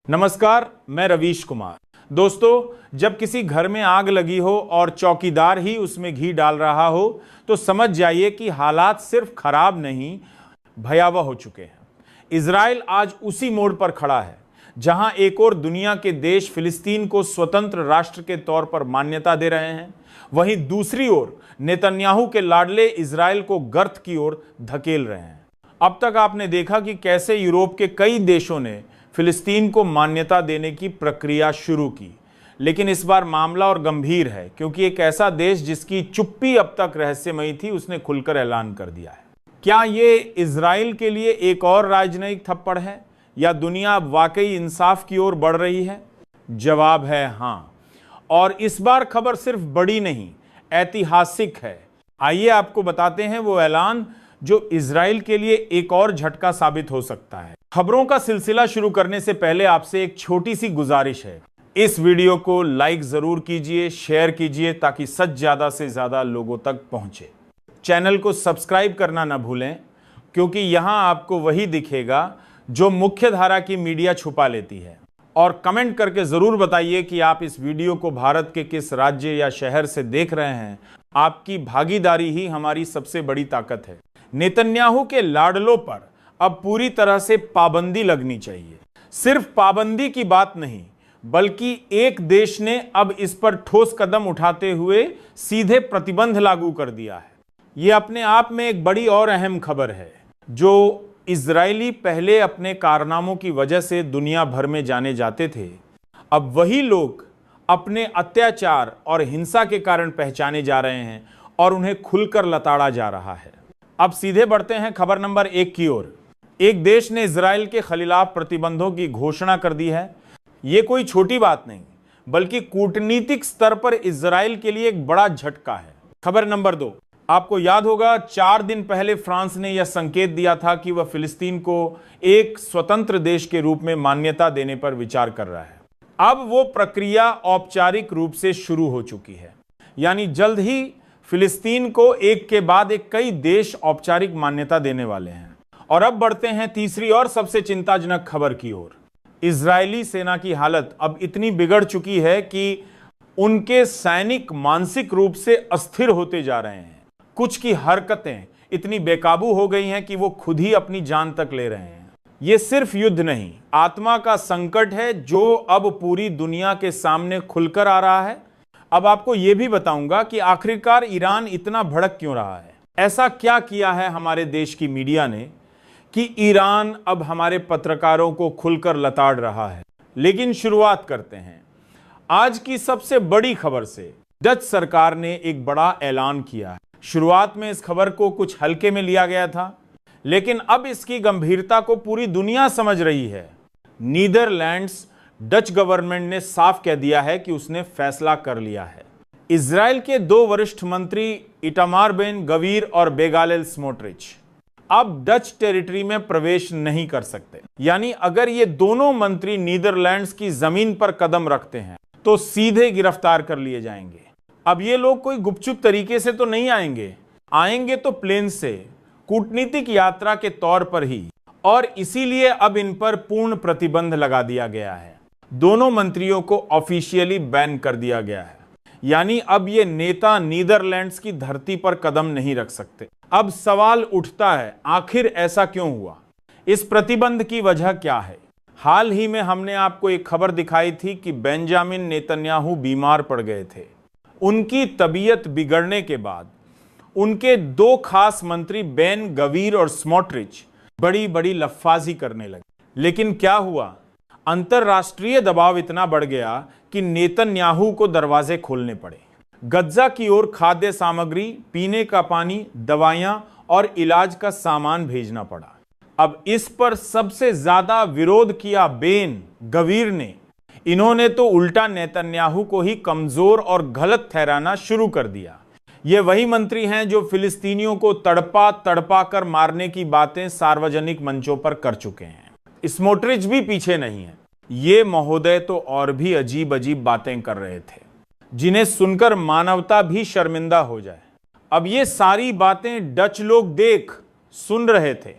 नमस्कार, मैं रवीश कुमार। दोस्तों, जब किसी घर में आग लगी हो और चौकीदार ही उसमें घी डाल रहा हो तो समझ जाइए कि हालात सिर्फ खराब नहीं, भयावह हो चुके हैं। इजराइल आज उसी मोड़ पर खड़ा है जहां एक और दुनिया के देश फिलिस्तीन को स्वतंत्र राष्ट्र के तौर पर मान्यता दे रहे हैं, वहीं दूसरी ओर नेतन्याहू के लाडले इजराइल को गर्त की ओर धकेल रहे हैं। अब तक आपने देखा कि कैसे यूरोप के कई देशों ने फिलिस्तीन को मान्यता देने की प्रक्रिया शुरू की, लेकिन इस बार मामला और गंभीर है क्योंकि एक ऐसा देश जिसकी चुप्पी अब तक रहस्यमयी थी, उसने खुलकर ऐलान कर दिया है। क्या ये इजराइल के लिए एक और राजनयिक थप्पड़ है या दुनिया वाकई इंसाफ की ओर बढ़ रही है? जवाब है हां, और इस बार खबर सिर्फ बड़ी नहीं, ऐतिहासिक है। आइए आपको बताते हैं वो ऐलान जो इजराइल के लिए एक और झटका साबित हो सकता है। खबरों का सिलसिला शुरू करने से पहले आपसे एक छोटी सी गुजारिश है, इस वीडियो को लाइक जरूर कीजिए, शेयर कीजिए ताकि सच ज्यादा से ज्यादा लोगों तक पहुंचे। चैनल को सब्सक्राइब करना ना भूलें क्योंकि यहां आपको वही दिखेगा जो मुख्य धारा की मीडिया छुपा लेती है। और कमेंट करके जरूर बताइए कि आप इस वीडियो को भारत के किस राज्य या शहर से देख रहे हैं। आपकी भागीदारी ही हमारी सबसे बड़ी ताकत है। नेतन्याहू के लाडलों पर अब पूरी तरह से पाबंदी लगनी चाहिए। सिर्फ पाबंदी की बात नहीं, बल्कि एक देश ने अब इस पर ठोस कदम उठाते हुए सीधे प्रतिबंध लागू कर दिया है। यह अपने आप में एक बड़ी और अहम खबर है। जो इजरायली पहले अपने कारनामों की वजह से दुनिया भर में जाने जाते थे, अब वही लोग अपने अत्याचार और हिंसा के कारण पहचाने जा रहे हैं और उन्हें खुलकर लताड़ा जा रहा है। अब सीधे बढ़ते हैं खबर नंबर 1 की ओर। एक देश ने इजराइल के खिलाफ प्रतिबंधों की घोषणा कर दी है। यह कोई छोटी बात नहीं, बल्कि कूटनीतिक स्तर पर इजराइल के लिए एक बड़ा झटका है। खबर नंबर 2, आपको याद होगा 4 दिन पहले फ्रांस ने यह संकेत दिया था कि वह फिलिस्तीन को एक स्वतंत्र देश के रूप में मान्यता देने पर विचार कर रहा है। अब वो प्रक्रिया औपचारिक रूप से शुरू हो चुकी है, यानी जल्द ही फिलिस्तीन को एक के बाद एक कई देश औपचारिक मान्यता देने वाले हैं। और अब बढ़ते हैं तीसरी और सबसे चिंताजनक खबर की ओर। इजरायली सेना की हालत अब इतनी बिगड़ चुकी है कि उनके सैनिक मानसिक रूप से अस्थिर होते जा रहे हैं। कुछ की हरकतें इतनी बेकाबू हो गई हैं कि वो खुद ही अपनी जान तक ले रहे हैं। ये सिर्फ युद्ध नहीं, आत्मा का संकट है जो अब पूरी दुनिया के सामने खुलकर आ रहा है। अब आपको यह भी बताऊंगा कि आखिरकार ईरान इतना भड़क क्यों रहा है। ऐसा क्या किया है हमारे देश की मीडिया ने कि ईरान अब हमारे पत्रकारों को खुलकर लताड़ रहा है। लेकिन शुरुआत करते हैं आज की सबसे बड़ी खबर से। डच सरकार ने एक बड़ा ऐलान किया है। शुरुआत में इस खबर को कुछ हल्के में लिया गया था, लेकिन अब इसकी गंभीरता को पूरी दुनिया समझ रही है। नीदरलैंड्स डच गवर्नमेंट ने साफ कह दिया है कि उसने फैसला कर लिया है। इजराइल के 2 वरिष्ठ मंत्री इटामार बेन गवीर और बेगालेल स्मोट्रिच अब डच टेरिटरी में प्रवेश नहीं कर सकते। यानी अगर ये दोनों मंत्री नीदरलैंड्स की जमीन पर कदम रखते हैं तो सीधे गिरफ्तार कर लिए जाएंगे। अब ये लोग कोई गुपचुप तरीके से तो नहीं आएंगे तो प्लेन से, कूटनीतिक यात्रा के तौर पर ही, और इसीलिए अब इन पर पूर्ण प्रतिबंध लगा दिया गया है। दोनों मंत्रियों को ऑफिशियली बैन कर दिया गया है, यानी अब ये नेता नीदरलैंड्स की धरती पर कदम नहीं रख सकते। अब सवाल उठता है, आखिर ऐसा क्यों हुआ? इस प्रतिबंध की वजह क्या है? हाल ही में हमने आपको एक खबर दिखाई थी कि बेंजामिन नेतन्याहू बीमार पड़ गए थे। उनकी तबीयत बिगड़ने के बाद उनके 2 खास मंत्री बेन गवीर और स्मोट्रिच बड़ी बड़ी लफ्फाजी करने लगे। लेकिन क्या हुआ? अंतरराष्ट्रीय दबाव इतना बढ़ गया कि नेतन्याहू को दरवाजे खोलने पड़े। गज्जा की ओर खाद्य सामग्री, पीने का पानी, दवाइयां और इलाज का सामान भेजना पड़ा। अब इस पर सबसे ज्यादा विरोध किया बेन गवीर ने। इन्होंने तो उल्टा नेतन्याहू को ही कमजोर और गलत ठहराना शुरू कर दिया। ये वही मंत्री हैं जो फिलिस्तीनियों को तड़पा तड़पा कर मारने की बातें सार्वजनिक मंचों पर कर चुके हैं। स्मोट्रिच भी पीछे नहीं है। ये महोदय तो और भी अजीब अजीब बातें कर रहे थे जिन्हें सुनकर मानवता भी शर्मिंदा हो जाए। अब ये सारी बातें डच लोग सुन रहे थे।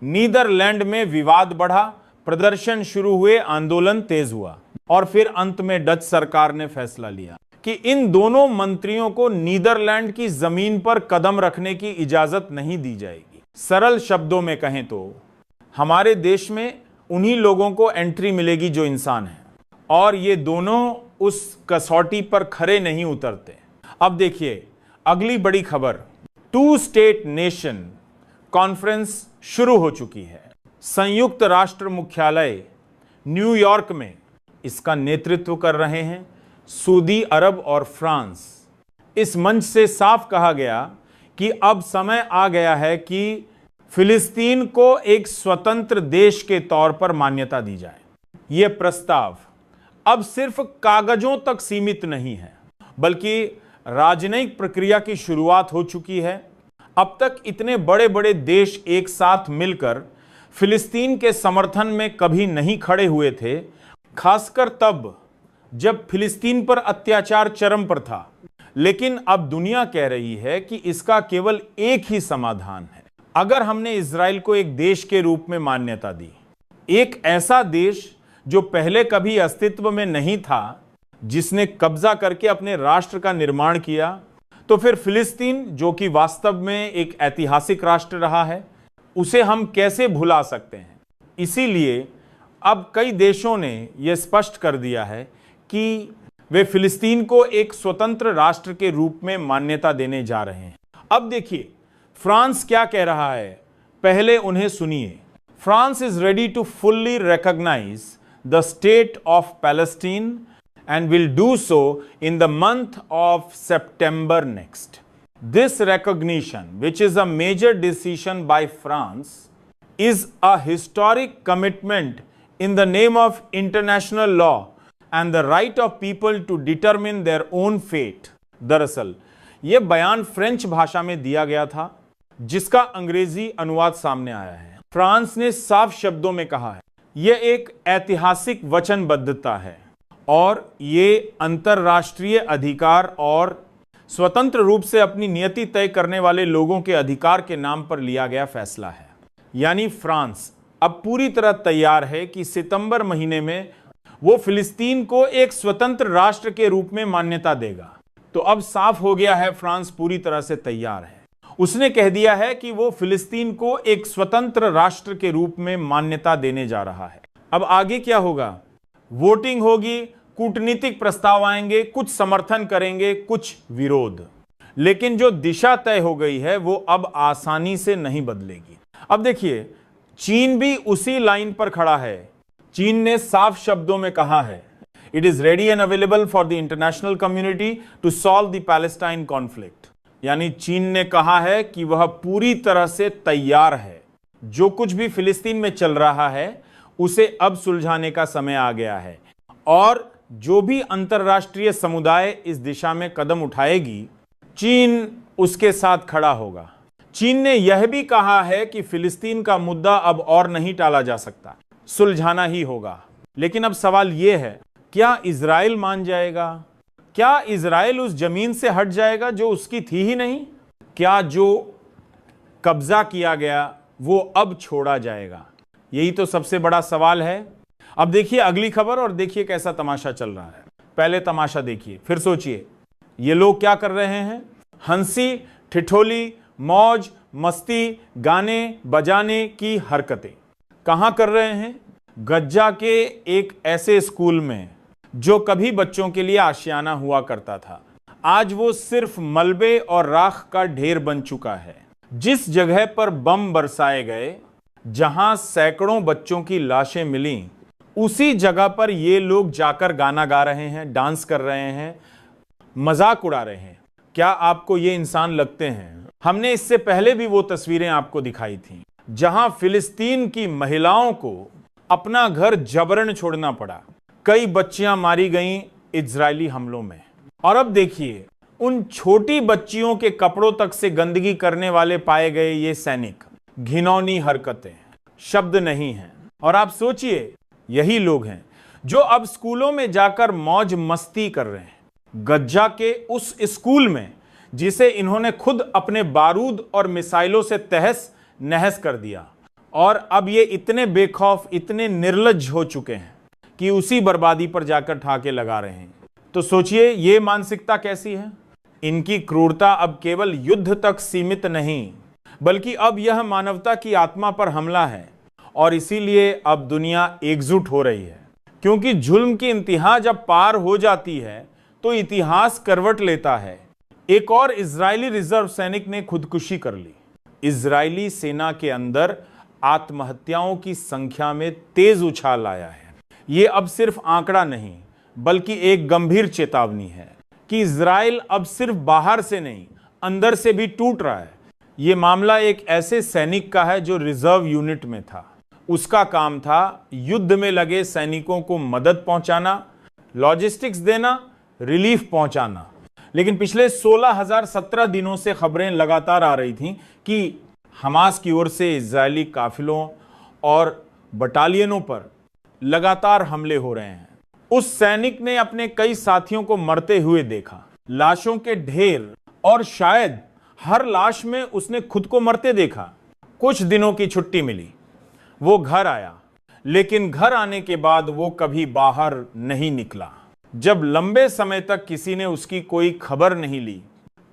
नीदरलैंड में विवाद बढ़ा, प्रदर्शन शुरू हुए, आंदोलन तेज हुआ और फिर अंत में डच सरकार ने फैसला लिया कि इन दोनों मंत्रियों को नीदरलैंड की जमीन पर कदम रखने की इजाजत नहीं दी जाएगी। सरल शब्दों में कहें तो हमारे देश में उन्हीं लोगों को एंट्री मिलेगी जो इंसान है, और ये दोनों उस कसौटी पर खरे नहीं उतरते। अब देखिए अगली बड़ी खबर, 2 स्टेट नेशन कॉन्फ्रेंस शुरू हो चुकी है। संयुक्त राष्ट्र मुख्यालय न्यूयॉर्क में इसका नेतृत्व कर रहे हैं सऊदी अरब और फ्रांस। इस मंच से साफ कहा गया कि अब समय आ गया है कि फिलिस्तीन को एक स्वतंत्र देश के तौर पर मान्यता दी जाए। यह प्रस्ताव अब सिर्फ कागजों तक सीमित नहीं है, बल्कि राजनयिक प्रक्रिया की शुरुआत हो चुकी है। अब तक इतने बड़े बड़े देश एक साथ मिलकर फिलिस्तीन के समर्थन में कभी नहीं खड़े हुए थे, खासकर तब जब फिलिस्तीन पर अत्याचार चरम पर था। लेकिन अब दुनिया कह रही है कि इसका केवल एक ही समाधान है। अगर हमने इजराइल को एक देश के रूप में मान्यता दी, एक ऐसा देश जो पहले कभी अस्तित्व में नहीं था, जिसने कब्जा करके अपने राष्ट्र का निर्माण किया, तो फिर फिलिस्तीन जो कि वास्तव में एक ऐतिहासिक राष्ट्र रहा है, उसे हम कैसे भुला सकते हैं। इसीलिए अब कई देशों ने यह स्पष्ट कर दिया है कि वे फिलिस्तीन को एक स्वतंत्र राष्ट्र के रूप में मान्यता देने जा रहे हैं। अब देखिए फ्रांस क्या कह रहा है, पहले उन्हें सुनिए। France is ready to fully recognise the state of Palestine and will do so in the month of September next. This recognition, which is a major decision by France, is a historic commitment in the name of international law and the right of people to determine their own fate. दरअसल यह बयान French भाषा में दिया गया था, जिसका अंग्रेजी अनुवाद सामने आया है। फ्रांस ने साफ शब्दों में कहा है, यह एक ऐतिहासिक वचनबद्धता है और ये अंतरराष्ट्रीय अधिकार और स्वतंत्र रूप से अपनी नियति तय करने वाले लोगों के अधिकार के नाम पर लिया गया फैसला है। यानी फ्रांस अब पूरी तरह तैयार है कि सितंबर महीने में वो फिलिस्तीन को एक स्वतंत्र राष्ट्र के रूप में मान्यता देगा। तो अब साफ हो गया है, फ्रांस पूरी तरह से तैयार है। उसने कह दिया है कि वो फिलिस्तीन को एक स्वतंत्र राष्ट्र के रूप में मान्यता देने जा रहा है। अब आगे क्या होगा? वोटिंग होगी, कूटनीतिक प्रस्ताव आएंगे, कुछ समर्थन करेंगे, कुछ विरोध। लेकिन जो दिशा तय हो गई है वो अब आसानी से नहीं बदलेगी। अब देखिए चीन भी उसी लाइन पर खड़ा है। चीन ने साफ शब्दों में कहा है, it is ready and available for the international community to solve the Palestine conflict. यानी चीन ने कहा है कि वह पूरी तरह से तैयार है। जो कुछ भी फिलिस्तीन में चल रहा है उसे अब सुलझाने का समय आ गया है, और जो भी अंतरराष्ट्रीय समुदाय इस दिशा में कदम उठाएगी, चीन उसके साथ खड़ा होगा। चीन ने यह भी कहा है कि फिलिस्तीन का मुद्दा अब और नहीं टाला जा सकता, सुलझाना ही होगा। लेकिन अब सवाल यह है, क्या इजराइल मान जाएगा? क्या इजराइल उस जमीन से हट जाएगा जो उसकी थी ही नहीं? क्या जो कब्जा किया गया वो अब छोड़ा जाएगा? यही तो सबसे बड़ा सवाल है। अब देखिए अगली खबर और देखिए कैसा तमाशा चल रहा है। पहले तमाशा देखिए, फिर सोचिए ये लोग क्या कर रहे हैं। हंसी ठिठोली, मौज मस्ती, गाने बजाने की हरकतें कहां कर रहे हैं? गज्जा के एक ऐसे स्कूल में जो कभी बच्चों के लिए आशियाना हुआ करता था, आज वो सिर्फ मलबे और राख का ढेर बन चुका है। जिस जगह पर बम बरसाए गए, जहां सैकड़ों बच्चों की लाशें मिली, उसी जगह पर ये लोग जाकर गाना गा रहे हैं, डांस कर रहे हैं, मजाक उड़ा रहे हैं। क्या आपको ये इंसान लगते हैं? हमने इससे पहले भी वो तस्वीरें आपको दिखाई थी जहां फिलिस्तीन की महिलाओं को अपना घर जबरन छोड़ना पड़ा। कई बच्चियां मारी गईं इजरायली हमलों में। और अब देखिए उन छोटी बच्चियों के कपड़ों तक से गंदगी करने वाले पाए गए ये सैनिक। घिनौनी हरकतें, शब्द नहीं हैं। और आप सोचिए यही लोग हैं जो अब स्कूलों में जाकर मौज मस्ती कर रहे हैं। गज्जा के उस स्कूल में जिसे इन्होंने खुद अपने बारूद और मिसाइलों से तहस नहस कर दिया, और अब ये इतने बेखौफ, इतने निर्लज्ज हो चुके हैं कि उसी बर्बादी पर जाकर ठाके लगा रहे हैं। तो सोचिए ये मानसिकता कैसी है। इनकी क्रूरता अब केवल युद्ध तक सीमित नहीं, बल्कि अब यह मानवता की आत्मा पर हमला है। और इसीलिए अब दुनिया एकजुट हो रही है, क्योंकि जुल्म की इंतहा जब पार हो जाती है तो इतिहास करवट लेता है। एक और इजरायली रिजर्व सैनिक ने खुदकुशी कर ली। इजरायली सेना के अंदर आत्महत्याओं की संख्या में तेज उछाल आया है। यह अब सिर्फ आंकड़ा नहीं, बल्कि एक गंभीर चेतावनी है कि इजराइल अब सिर्फ बाहर से नहीं, अंदर से भी टूट रहा है। यह मामला एक ऐसे सैनिक का है जो रिजर्व यूनिट में था। उसका काम था युद्ध में लगे सैनिकों को मदद पहुंचाना, लॉजिस्टिक्स देना, रिलीफ पहुंचाना। लेकिन पिछले 16,017 दिनों से खबरें लगातार आ रही थीं कि हमास की ओर से इजरायली काफिलों और बटालियनों पर लगातार हमले हो रहे हैं। उस सैनिक ने अपने कई साथियों को मरते हुए देखा, लाशों के ढेर, और शायद हर लाश में उसने खुद को मरते देखा। कुछ दिनों की छुट्टी मिली, वो घर आया, लेकिन घर आने के बाद वो कभी बाहर नहीं निकला। जब लंबे समय तक किसी ने उसकी कोई खबर नहीं ली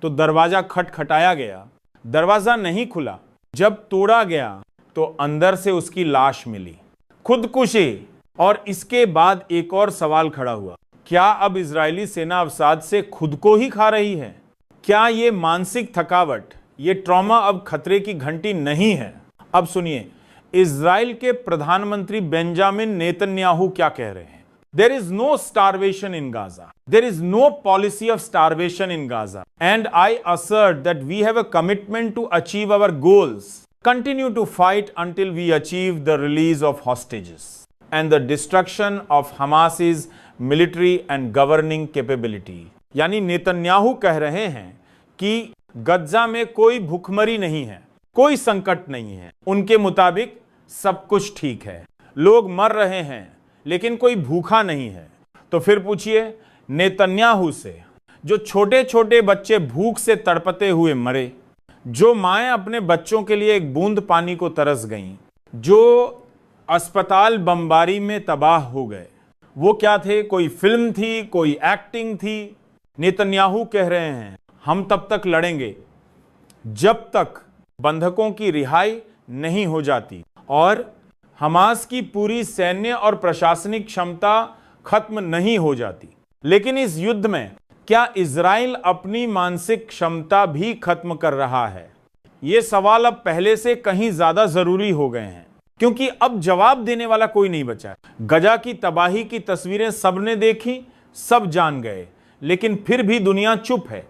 तो दरवाजा खटखटाया गया, दरवाजा नहीं खुला। जब तोड़ा गया तो अंदर से उसकी लाश मिली। खुदकुशी। और इसके बाद एक और सवाल खड़ा हुआ, क्या अब इजरायली सेना अवसाद से खुद को ही खा रही है? क्या ये मानसिक थकावट, ये ट्रॉमा अब खतरे की घंटी नहीं है? अब सुनिए इजराइल के प्रधानमंत्री बेंजामिन नेतन्याहू क्या कह रहे हैं। There is no starvation in Gaza. There is no policy of starvation in Gaza. And I assert that we have a commitment to achieve our goals. Continue to fight until we achieve the release of hostages and the destruction of Hamas's military and governing capability. यानी Netanyahu कह रहे हैं कि गज्जा में कोई भूखमरी नहीं है, कोई संकट नहीं है। उनके मुताबिक सब कुछ ठीक है, लोग मर रहे हैं लेकिन कोई भूखा नहीं है। तो फिर पूछिए नेतन्याहू से, जो छोटे छोटे बच्चे भूख से तड़पते हुए मरे, जो माएं अपने बच्चों के लिए एक बूंद पानी को तरस गईं, जो अस्पताल बमबारी में तबाह हो गए, वो क्या थे? कोई फिल्म थी, कोई एक्टिंग थी? नेतन्याहू कह रहे हैं हम तब तक लड़ेंगे जब तक बंधकों की रिहाई नहीं हो जाती और हमास की पूरी सैन्य और प्रशासनिक क्षमता खत्म नहीं हो जाती। लेकिन इस युद्ध में क्या इजराइल अपनी मानसिक क्षमता भी खत्म कर रहा है? ये सवाल अब पहले से कहीं ज्यादा जरूरी हो गए हैं, क्योंकि अब जवाब देने वाला कोई नहीं बचा है। गजा की तबाही की तस्वीरें सबने देखी, सब जान गए, लेकिन फिर भी दुनिया चुप है।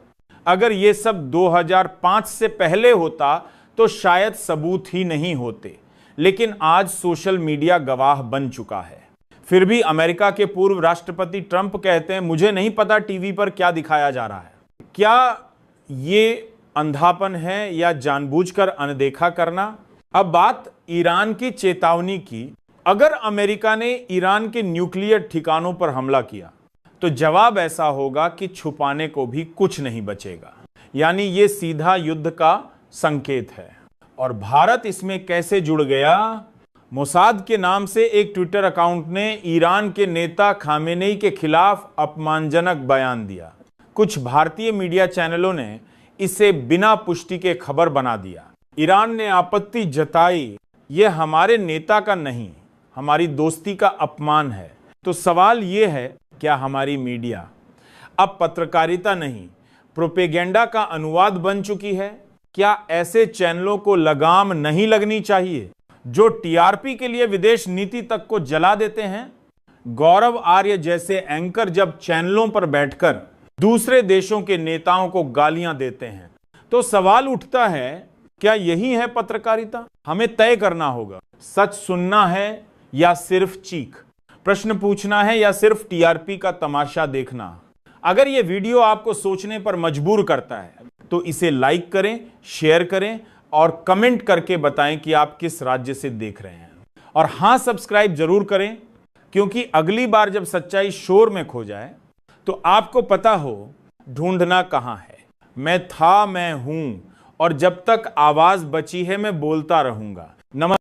अगर ये सब 2005 से पहले होता तो शायद सबूत ही नहीं होते, लेकिन आज सोशल मीडिया गवाह बन चुका है। फिर भी अमेरिका के पूर्व राष्ट्रपति ट्रंप कहते हैं मुझे नहीं पता टीवी पर क्या दिखाया जा रहा है। क्या ये अंधापन है या जानबूझकर अनदेखा करना? अब बात ईरान की चेतावनी की। अगर अमेरिका ने ईरान के न्यूक्लियर ठिकानों पर हमला किया तो जवाब ऐसा होगा कि छुपाने को भी कुछ नहीं बचेगा। यानी ये सीधा युद्ध का संकेत है। और भारत इसमें कैसे जुड़ गया? मोसाद के नाम से एक ट्विटर अकाउंट ने ईरान के नेता खामेनेई के खिलाफ अपमानजनक बयान दिया। कुछ भारतीय मीडिया चैनलों ने इसे बिना पुष्टि के खबर बना दिया। ईरान ने आपत्ति जताई, यह हमारे नेता का नहीं, हमारी दोस्ती का अपमान है। तो सवाल यह है, क्या हमारी मीडिया अब पत्रकारिता नहीं, प्रोपेगेंडा का अनुवाद बन चुकी है? क्या ऐसे चैनलों को लगाम नहीं लगनी चाहिए जो टीआरपी के लिए विदेश नीति तक को जला देते हैं? गौरव आर्य जैसे एंकर जब चैनलों पर बैठकर दूसरे देशों के नेताओं को गालियां देते हैं तो सवाल उठता है, क्या यही है पत्रकारिता? हमें तय करना होगा, सच सुनना है या सिर्फ चीख, प्रश्न पूछना है या सिर्फ टीआरपी का तमाशा देखना। अगर यह वीडियो आपको सोचने पर मजबूर करता है तो इसे लाइक करें, शेयर करें और कमेंट करके बताएं कि आप किस राज्य से देख रहे हैं। और हां, सब्सक्राइब जरूर करें, क्योंकि अगली बार जब सच्चाई शोर में खो जाए तो आपको पता हो ढूंढना कहां है। मैं था, मैं हूं, और जब तक आवाज बची है मैं बोलता रहूंगा। नमस्कार।